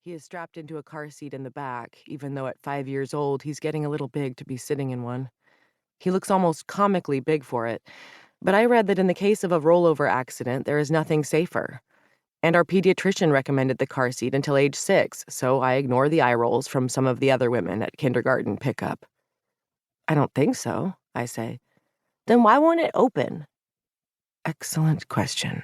He is strapped into a car seat in the back, even though at 5 years old he's getting a little big to be sitting in one. He looks almost comically big for it, but I read that in the case of a rollover accident, there is nothing safer. And our pediatrician recommended the car seat until age 6, so I ignore the eye rolls from some of the other women at kindergarten pickup. I don't think so, I say. Then why won't it open? Excellent question.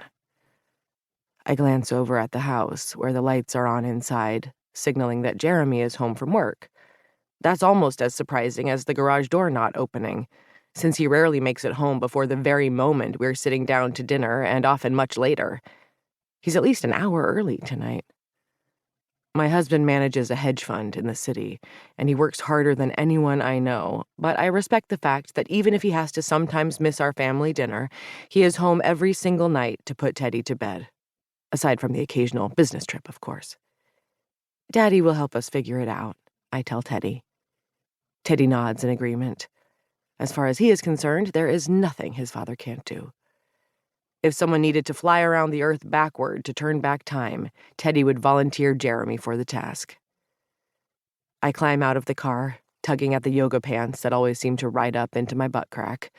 I glance over at the house, where the lights are on inside, signaling that Jeremy is home from work. That's almost as surprising as the garage door not opening, since he rarely makes it home before the very moment we're sitting down to dinner, and often much later. He's at least an hour early tonight. My husband manages a hedge fund in the city, and he works harder than anyone I know, but I respect the fact that even if he has to sometimes miss our family dinner, he is home every single night to put Teddy to bed. Aside from the occasional business trip, of course. Daddy will help us figure it out, I tell Teddy. Teddy nods in agreement. As far as he is concerned, there is nothing his father can't do. If someone needed to fly around the earth backward to turn back time, Teddy would volunteer Jeremy for the task. I climb out of the car, tugging at the yoga pants that always seem to ride up into my butt crack.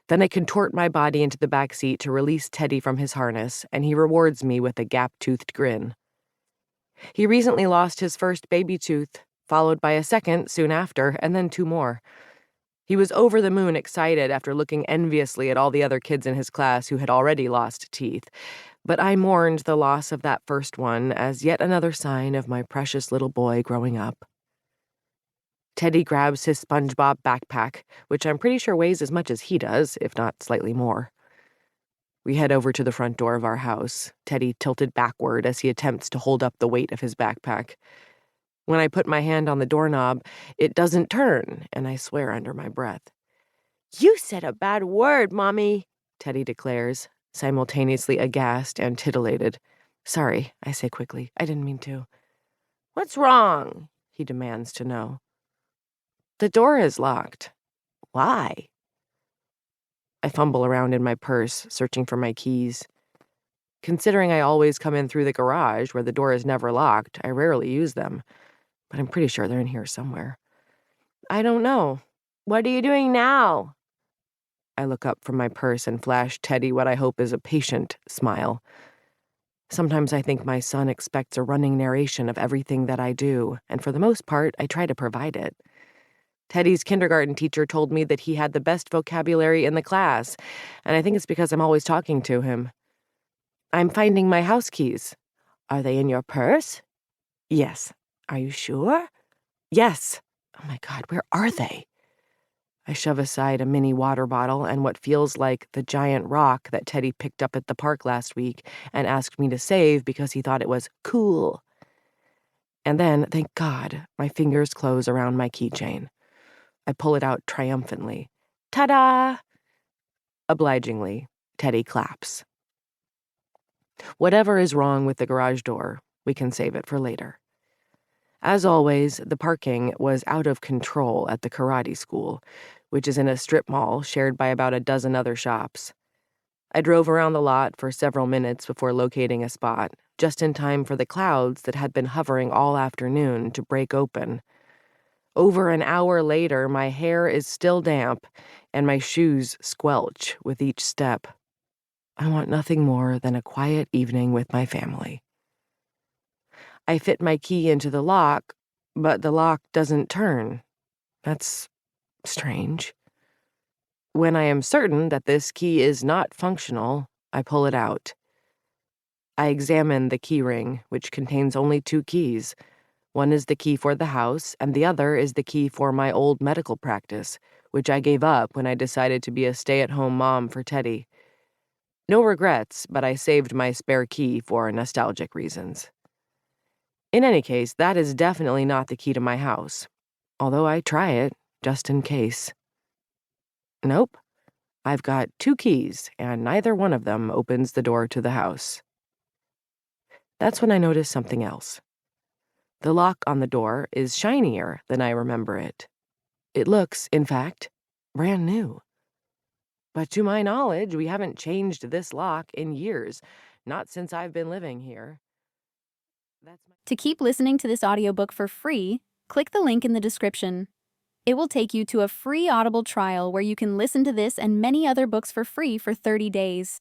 Then I contort my body into the back seat to release Teddy from his harness, and he rewards me with a gap-toothed grin. He recently lost his first baby tooth, followed by a second soon after, and then 2 more. He was over the moon excited after looking enviously at all the other kids in his class who had already lost teeth, but I mourned the loss of that first one as yet another sign of my precious little boy growing up. Teddy grabs his SpongeBob backpack, which I'm pretty sure weighs as much as he does, if not slightly more. We head over to the front door of our house, Teddy tilted backward as he attempts to hold up the weight of his backpack. When I put my hand on the doorknob, it doesn't turn, and I swear under my breath. You said a bad word, Mommy, Teddy declares, simultaneously aghast and titillated. Sorry, I say quickly. I didn't mean to. What's wrong? He demands to know. The door is locked. Why? I fumble around in my purse, searching for my keys. Considering I always come in through the garage, where the door is never locked, I rarely use them. But I'm pretty sure they're in here somewhere. I don't know. What are you doing now? I look up from my purse and flash Teddy what I hope is a patient smile. Sometimes I think my son expects a running narration of everything that I do, and for the most part, I try to provide it. Teddy's kindergarten teacher told me that he had the best vocabulary in the class, and I think it's because I'm always talking to him. I'm finding my house keys. Are they in your purse? Yes. Are you sure? Yes. Oh my God, where are they? I shove aside a mini water bottle and what feels like the giant rock that Teddy picked up at the park last week and asked me to save because he thought it was cool. And then, thank God, my fingers close around my keychain. I pull it out triumphantly. Ta-da! Obligingly, Teddy claps. Whatever is wrong with the garage door, we can save it for later. As always, the parking was out of control at the karate school, which is in a strip mall shared by about a dozen other shops. I drove around the lot for several minutes before locating a spot, just in time for the clouds that had been hovering all afternoon to break open. Over an hour later, my hair is still damp, and my shoes squelch with each step. I want nothing more than a quiet evening with my family. I fit my key into the lock, but the lock doesn't turn. That's strange. When I am certain that this key is not functional, I pull it out. I examine the key ring, which contains only 2 keys. One is the key for the house, and the other is the key for my old medical practice, which I gave up when I decided to be a stay-at-home mom for Teddy. No regrets, but I saved my spare key for nostalgic reasons. In any case, that is definitely not the key to my house, although I try it, just in case. Nope. I've got 2 keys, and neither one of them opens the door to the house. That's when I notice something else. The lock on the door is shinier than I remember it. It looks, in fact, brand new. But to my knowledge, we haven't changed this lock in years, not since I've been living here. To keep listening to this audiobook for free, click the link in the description. It will take you to a free Audible trial where you can listen to this and many other books for free for 30 days.